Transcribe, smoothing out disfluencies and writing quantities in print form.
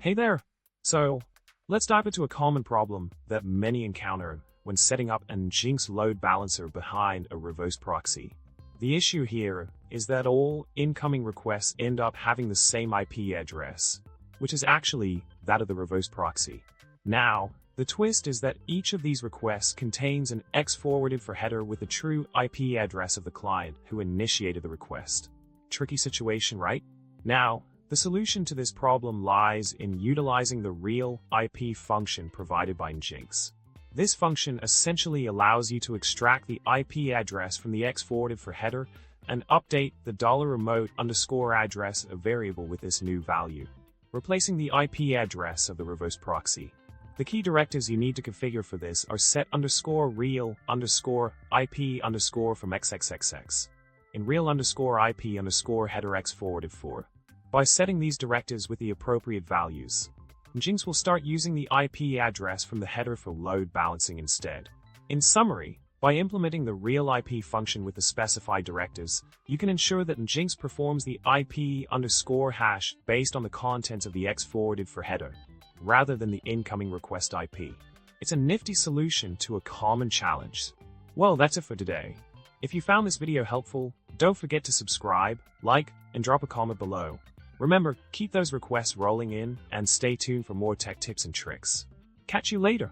Hey there! So, let's dive into a common problem that many encounter when setting up an Nginx load balancer behind a reverse proxy. The issue here is that all incoming requests end up having the same IP address, which is actually that of the reverse proxy. Now, the twist is that each of these requests contains an X-forwarded for header with the true IP address of the client who initiated the request. Tricky situation, right? Now, the solution to this problem lies in utilizing the Real IP function provided by Nginx. This function essentially allows you to extract the IP address from the X-forwarded for header and update the $remote underscore address of variable with this new value, replacing the IP address of the reverse proxy. The key directives you need to configure for this are set underscore real underscore IP underscore from XXXX and real underscore IP underscore header X forwarded for. By setting these directives with the appropriate values, Nginx will start using the IP address from the header for load balancing instead. In summary, by implementing the Real IP function with the specified directives, you can ensure that Nginx performs the IP underscore hash based on the contents of the X forwarded for header, rather than the incoming request IP. It's a nifty solution to a common challenge. Well, that's it for today. If you found this video helpful, don't forget to subscribe, like, and drop a comment below. Remember, keep those requests rolling in and stay tuned for more tech tips and tricks. Catch you later!